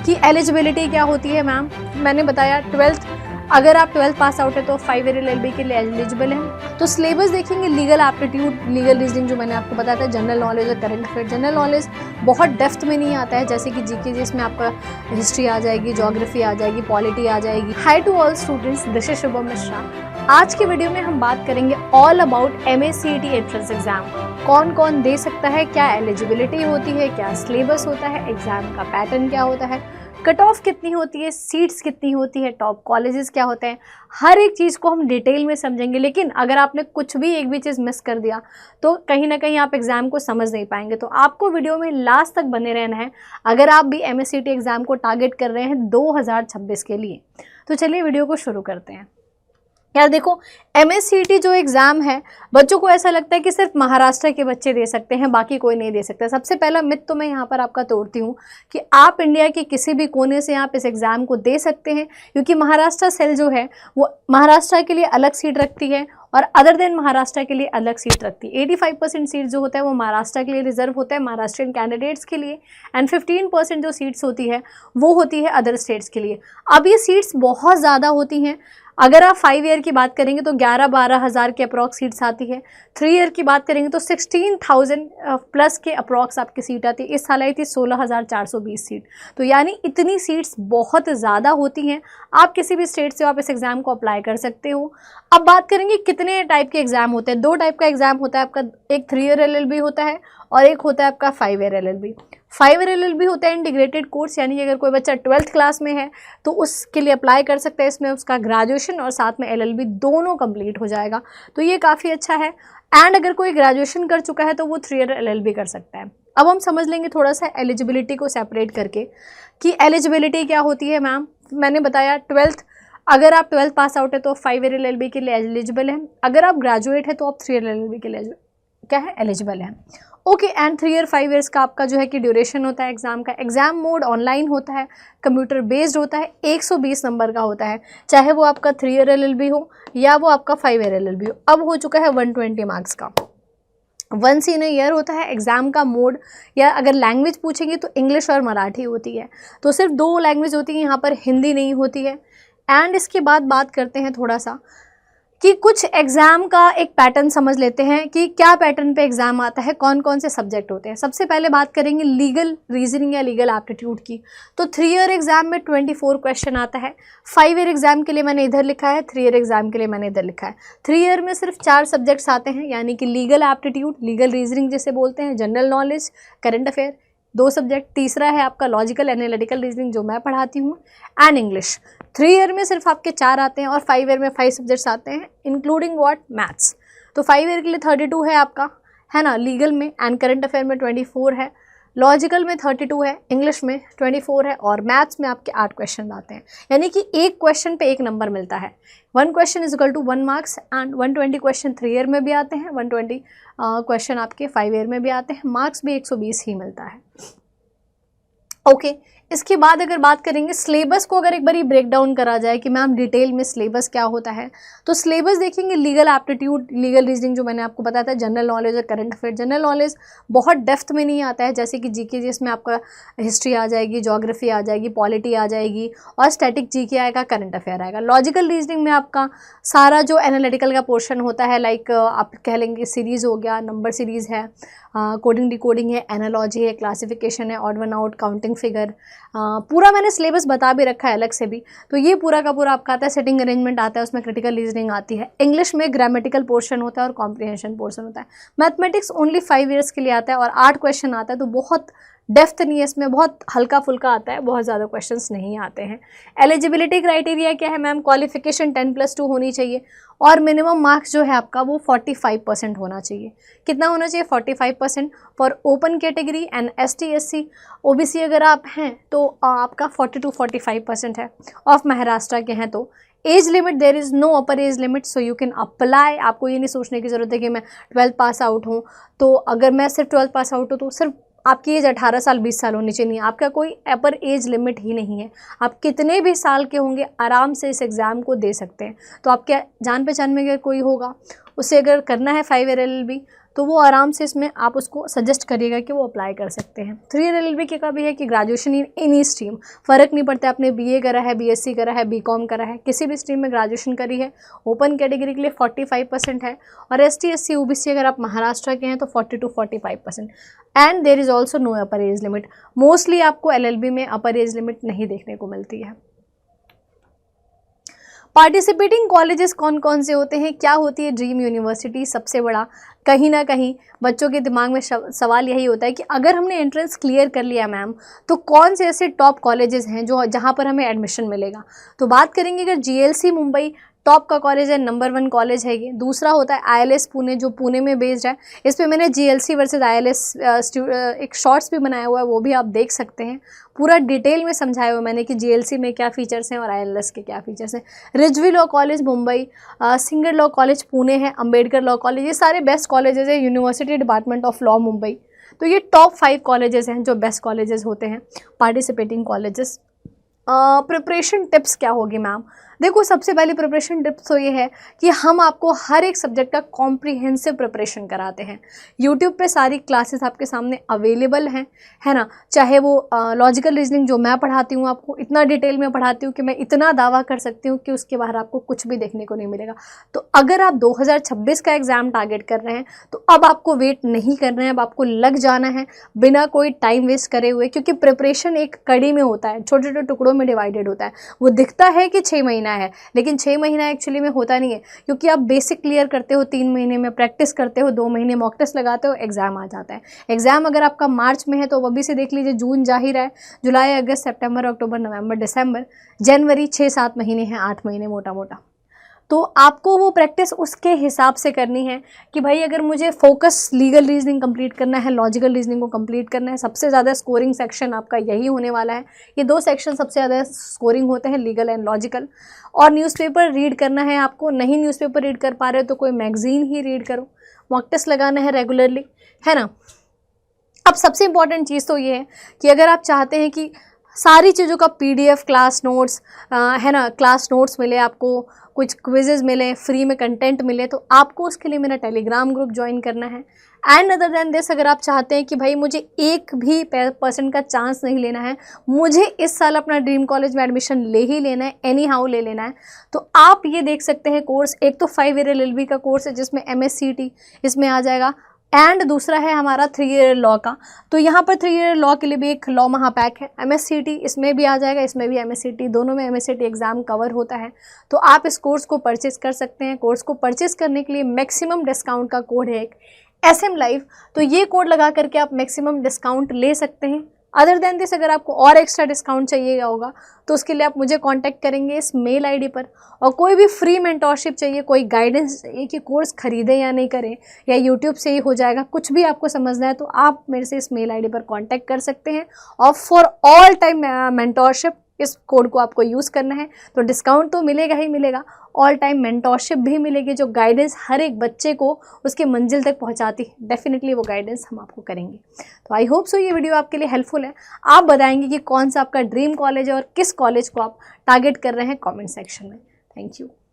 कि एलिजिबिलिटी क्या होती है मैम। मैंने बताया 12th, अगर आप 12th पास आउट है तो 5 ईयर LLB के लिए एलिजिबल हैं। तो सिलेबस देखेंगे, लीगल एप्टीट्यूड, लीगल रीजनिंग जो मैंने आपको बताया था, जनरल नॉलेज और करंट अफेयर। जनरल नॉलेज बहुत डेप्थ में नहीं आता है, जैसे कि जीके जिसमें आपका हिस्ट्री आ जाएगी, ज्योग्राफी आ जाएगी, पॉलिटी आ जाएगी। Hi to all students, this is Shubham Mishra. आज के वीडियो में हम बात करेंगे all about MACET entrance exam. कौन कौन दे सकता है, क्या एलिजिबिलिटी होती है, क्या सिलेबस होता है, एग्जाम का पैटर्न क्या होता है, कट ऑफ कितनी होती है, सीट्स कितनी होती है, टॉप कॉलेजेस क्या होते हैं, हर एक चीज़ को हम डिटेल में समझेंगे। लेकिन अगर आपने कुछ भी एक भी चीज़ मिस कर दिया तो कहीं ना कहीं आप एग्ज़ाम को समझ नहीं पाएंगे। तो आपको वीडियो में लास्ट तक बने रहना है अगर आप भी MACET एग्ज़ाम को टारगेट कर रहे हैं 2026 के लिए। तो चलिए वीडियो को शुरू करते हैं। यार देखो, MACET जो एग्ज़ाम है, बच्चों को ऐसा लगता है कि सिर्फ महाराष्ट्र के बच्चे दे सकते हैं, बाकी कोई नहीं दे सकता। सबसे पहला मिथ तो मैं यहाँ पर आपका तोड़ती हूँ कि आप इंडिया के किसी भी कोने से आप इस एग्ज़ाम को दे सकते हैं, क्योंकि महाराष्ट्र सेल जो है वो महाराष्ट्र के लिए अलग सीट रखती है और अदर देन महाराष्ट्र के लिए अलग सीट रखती है। 85% सीट जो होता है वो महाराष्ट्र के लिए रिजर्व होता है, महाराष्ट्रियन कैंडिडेट्स के लिए, एंड 15% जो सीट्स होती है वो होती है अदर स्टेट्स के लिए। अब ये सीट्स बहुत ज़्यादा होती हैं। अगर आप 5 ईयर की बात करेंगे तो 11-12 हज़ार के अप्रॉक्स सीट्स आती है। 3 ईयर की बात करेंगे तो 16,000 प्लस के अप्रॉक्स आपकी सीट आती है। इस साल आई थी 16,420 सीट। तो यानी इतनी सीट्स बहुत ज़्यादा होती हैं। आप किसी भी स्टेट से आप इस एग्ज़ाम को अप्लाई कर सकते हो। अब बात करेंगे कितने टाइप के एग्ज़ाम होते हैं। 2 टाइप का एग्ज़ाम होता है आपका, एक 3 ईयर LLB होता है और एक होता है आपका 5 ईयर LLB। 5 ईयर LLB होता है इंटीग्रेटेड कोर्स, यानी कि अगर कोई बच्चा 12th क्लास में है तो उसके लिए अप्लाई कर सकता है। इसमें उसका ग्रेजुएशन और साथ में LLB दोनों कंप्लीट हो जाएगा, तो ये काफ़ी अच्छा है। एंड अगर कोई ग्रेजुएशन कर चुका है तो वो 3 ईयर LLB कर सकता है। अब हम समझ लेंगे थोड़ा सा एलिजिबिलिटी को सेपरेट करके कि एलिजिबिलिटी क्या होती है मैम। मैंने बताया 12th, अगर आप 12th पास आउट है तो 5 ईयर LLB के लिए एलिजिबल हैं। अगर आप ग्रेजुएट है तो आप 3 ईयर LLB के लिए क्या है, एलिजिबल है। ओके, एंड 3 ईयर 5 ईयर्स का आपका जो है कि ड्यूरेशन होता है एग्ज़ाम का। एग्ज़ाम मोड ऑनलाइन होता है, कंप्यूटर बेस्ड होता है, 120 नंबर का होता है, चाहे वो आपका 3 ईयर LLB हो या वो आपका 5 ईयर LLB हो। अब हो चुका है 120 मार्क्स का। 1 इन ईयर होता है एग्ज़ाम का मोड। या अगर लैंग्वेज पूछेंगे तो इंग्लिश और मराठी होती है, तो सिर्फ 2 लैंग्वेज होती है, यहाँ पर हिंदी नहीं होती है। एंड इसके बाद बात करते हैं थोड़ा सा कि कुछ एग्ज़ाम का एक पैटर्न समझ लेते हैं कि क्या पैटर्न पे एग्ज़ाम आता है, कौन कौन से सब्जेक्ट होते हैं। सबसे पहले बात करेंगे लीगल रीजनिंग या लीगल एप्टीट्यूड की। तो 3 ईयर एग्ज़ाम में 24 क्वेश्चन आता है। 5 ईयर एग्ज़ाम के लिए मैंने इधर लिखा है, 3 ईयर एग्ज़ाम के लिए मैंने इधर लिखा है। 3 ईयर में सिर्फ 4 सब्जेक्ट्स आते हैं, यानी कि लीगल एप्टीट्यूड, लीगल रीजनिंग जिसे बोलते हैं, general knowledge, current affair, 2 subject. तीसरा है आपका लॉजिकल एनालिटिकल रीजनिंग जो मैं पढ़ाती हूँ, एंड इंग्लिश। 3 ईयर में सिर्फ आपके 4 आते हैं और 5 ईयर में 5 सब्जेक्ट्स आते हैं, इंक्लूडिंग व्हाट, मैथ्स। तो 5 ईयर के लिए 32 है आपका, है ना, लीगल में, एंड करंट अफेयर में 24 है, लॉजिकल में 32 है, इंग्लिश में 24 है, और मैथ्स में आपके 8 क्वेश्चन आते हैं। यानी कि एक क्वेश्चन पे 1 नंबर मिलता है। 1 question is equal to 1 marks. And 120 question 3 year में भी आते हैं, 120 क्वेश्चन आपके 5 ईयर में भी आते हैं। मार्क्स भी 120 ही मिलता है। ओके, इसके बाद अगर बात करेंगे सिलेबस को, अगर एक बारी ब्रेक डाउन करा जाए कि मैम डिटेल में सिलेबस क्या होता है, तो सिलेबस देखेंगे लीगल एप्टीट्यूड, लीगल रीजनिंग जो मैंने आपको बताया था, जनरल नॉलेज और करंट अफेयर। जनरल नॉलेज बहुत डेप्थ में नहीं आता है, जैसे कि जीके जिसमें आपका हिस्ट्री आ जाएगी, ज्योग्राफी आ जाएगी, पॉलिटी आ जाएगी, और स्टैटिक जीके आएगा, करंट अफेयर आएगा। लॉजिकल रीजनिंग में आपका सारा जो एनालिटिकल का पोर्शन होता है, लाइक आप कह लेंगे सीरीज़ हो गया, नंबर सीरीज़ है, कोडिंग डिकोडिंग है, एनालॉजी है, क्लासिफिकेशन है, odd one out, counting figure, पूरा मैंने सिलेबस बता भी रखा है अलग से भी। तो ये पूरा का पूरा आपका आता है। सेटिंग अरेंजमेंट आता है, उसमें क्रिटिकल रीजनिंग आती है। इंग्लिश में ग्रामेटिकल पोर्शन होता है और कॉम्प्रिहेंशन पोर्शन होता है। मैथमेटिक्स ओनली 5 ईयर्स के लिए आता है और 8 क्वेश्चन आता है, तो बहुत डेप्थ नहीं है इसमें, बहुत हल्का फुल्का आता है, बहुत ज़्यादा क्वेश्चंस नहीं आते हैं। एलिजिबिलिटी क्राइटेरिया क्या है मैम, क्वालिफिकेशन 10+2 होनी चाहिए और मिनिमम मार्क्स जो है आपका वो 45% होना चाहिए। कितना होना चाहिए, 45% for open category and ST SC OBC अगर आप हैं तो आपका 40 to 45% है। ऑफ महाराष्ट्र के हैं तो age limit, there is no upper age limit, so you can apply. आपको ये नहीं सोचने की ज़रूरत है कि मैं 12th पास आउट हूँ, तो अगर मैं सिर्फ 12th पास आउट हूँ तो सिर्फ आपकी एज 18 साल 20 साल होनी चाहिए। नहीं, आपका कोई अपर एज लिमिट ही नहीं है। आप कितने भी साल के होंगे आराम से इस एग्ज़ाम को दे सकते हैं। तो आपके जान पहचान में अगर कोई होगा, उसे अगर करना है 5 ईयर LLB, तो वो आराम से इसमें आप उसको सजेस्ट करिएगा कि वो अप्लाई कर सकते हैं। 3 ईयर LLB का भी है कि ग्रेजुएशन इन एनी स्ट्रीम, फ़र्क नहीं पड़ता आपने BA करा है, BSc करा है, BCom करा है, किसी भी स्ट्रीम में ग्रेजुएशन करी है। ओपन कैटेगरी के लिए 45% है और ST SC OBC अगर आप महाराष्ट्र के हैं तो 40 to 45%। And there is also no upper age limit. Mostly आपको LLB में अपर एज लिमिट नहीं देखने को मिलती है। पार्टिसिपेटिंग कॉलेजेस कौन कौन से होते हैं, क्या होती है ड्रीम यूनिवर्सिटी? सबसे बड़ा कहीं ना कहीं बच्चों के दिमाग में सवाल यही होता है कि अगर हमने एंट्रेंस क्लियर कर लिया मैम तो कौन से ऐसे टॉप कॉलेजेस हैं जो जहाँ पर हमें एडमिशन मिलेगा। तो बात करेंगे अगर GLC मुंबई टॉप का कॉलेज है, नंबर 1 कॉलेज है ये। दूसरा होता है ILS पुणे जो पुणे में बेस्ड है। इस पे मैंने GLC वर्सेस ILS एक शॉर्ट्स भी बनाया हुआ है, वो भी आप देख सकते हैं। पूरा डिटेल में समझाया हुआ मैंने कि GLC में क्या फ़ीचर्स हैं और ILS के क्या फ़ीचर्स हैं। Rizvi law college Mumbai, singer law college Pune है, अंबेडकर लॉ कॉलेज, ये सारे बेस्ट कॉलेजेस हैं। University department of law Mumbai. तो ये टॉप 5 कॉलेजेस हैं जो बेस्ट कॉलेजेस होते हैं पार्टिसिपेटिंग कॉलेजेस। प्रिपरेशन टिप्स क्या होगी मैम? देखो सबसे पहली प्रिपरेशन टिप्स तो ये है कि हम आपको हर एक सब्जेक्ट का कॉम्प्रिहेंसिव प्रिपरेशन कराते हैं। यूट्यूब पे सारी क्लासेस आपके सामने अवेलेबल हैं, है ना। चाहे वो लॉजिकल रीजनिंग जो मैं पढ़ाती हूँ आपको इतना डिटेल में पढ़ाती हूँ कि मैं इतना दावा कर सकती हूँ कि उसके बाहर आपको कुछ भी देखने को नहीं मिलेगा। तो अगर आप 2026 का एग्ज़ाम टारगेट कर रहे हैं तो अब आपको वेट नहीं करना है, अब आपको लग जाना है बिना कोई टाइम वेस्ट करे हुए, क्योंकि प्रिपरेशन एक कड़ी में होता है, छोटे छोटे टुकड़ों में डिवाइडेड होता है। वो दिखता है कि 6 महीना है लेकिन 6 महीना एक्चुअली में होता नहीं है, क्योंकि आप बेसिक क्लियर करते हो 3 महीने में, प्रैक्टिस करते हो 2 महीने, मॉक टेस्ट लगाते हो, एग्जाम आ जाता है। एग्जाम अगर आपका मार्च में है तो अभी से देख लीजिए, जून जा ही रहा है, जुलाई अगस्त सितंबर अक्टूबर नवंबर दिसंबर जनवरी, 6-7 महीने हैं, 8 महीने मोटा मोटा। तो आपको वो प्रैक्टिस उसके हिसाब से करनी है कि भाई अगर मुझे फोकस लीगल रीजनिंग कंप्लीट करना है, लॉजिकल रीजनिंग को कंप्लीट करना है, सबसे ज़्यादा स्कोरिंग सेक्शन आपका यही होने वाला है। ये 2 सेक्शन सबसे ज़्यादा स्कोरिंग होते हैं, लीगल एंड लॉजिकल। और न्यूज़पेपर रीड करना है आपको, नहीं न्यूज़पेपर रीड कर पा रहे हो तो कोई मैगजीन ही रीड करो, मॉक टेस्ट लगाना है रेगुलरली, है ना। अब सबसे इंपॉर्टेंट चीज़ तो ये है कि अगर आप चाहते हैं कि सारी चीज़ों का PDF क्लास नोट्स, है ना, क्लास नोट्स मिले आपको, कुछ क्विजेज़ मिले, फ्री में कंटेंट मिले, तो आपको उसके लिए मेरा टेलीग्राम ग्रुप ज्वाइन करना है। एंड अदर देन दिस, अगर आप चाहते हैं कि भाई मुझे 1 भी % का चांस नहीं लेना है, मुझे इस साल अपना ड्रीम कॉलेज में एडमिशन ले ही लेना है, एनी हाउ ले लेना है, तो आप ये देख सकते हैं कोर्स। एक तो 5 ईयर LLB का कोर्स है जिसमें MSCT इसमें आ जाएगा, एंड दूसरा है हमारा 3 ईयर लॉ का। तो यहाँ पर 3 ईयर लॉ के लिए भी एक लॉ महापैक है, MSCT इसमें भी आ जाएगा, इसमें भी MSCT, दोनों में MSCT एग्ज़ाम कवर होता है। तो आप इस कोर्स को परचेज़ कर सकते हैं। कोर्स को परचेज़ करने के लिए मैक्सिमम डिस्काउंट का कोड है एक SM Live, तो ये कोड लगा करके आप मैक्सिमम डिस्काउंट ले सकते हैं। अदर देन दिस, अगर आपको और एक्स्ट्रा डिस्काउंट चाहिएगा होगा तो उसके लिए आप मुझे कांटेक्ट करेंगे इस मेल ID पर। और कोई भी फ्री मेंटोरशिप चाहिए, कोई गाइडेंस चाहिए कि कोर्स खरीदें या नहीं करें, या यूट्यूब से ही हो जाएगा, कुछ भी आपको समझना है तो आप मेरे से इस मेल ID पर कांटेक्ट कर सकते हैं। और फॉर ऑल टाइम मेंटोरशिप इस कोड को आपको यूज़ करना है, तो डिस्काउंट तो मिलेगा ही मिलेगा, ऑल टाइम मेंटोरशिप भी मिलेगी, जो गाइडेंस हर एक बच्चे को उसके मंजिल तक पहुंचाती है। डेफिनेटली वो गाइडेंस हम आपको करेंगे। तो आई होप सो ये वीडियो आपके लिए हेल्पफुल है। आप बताएंगे कि कौन सा आपका ड्रीम कॉलेज है और किस कॉलेज को आप टारगेट कर रहे हैं कमेंट सेक्शन में। Thank you.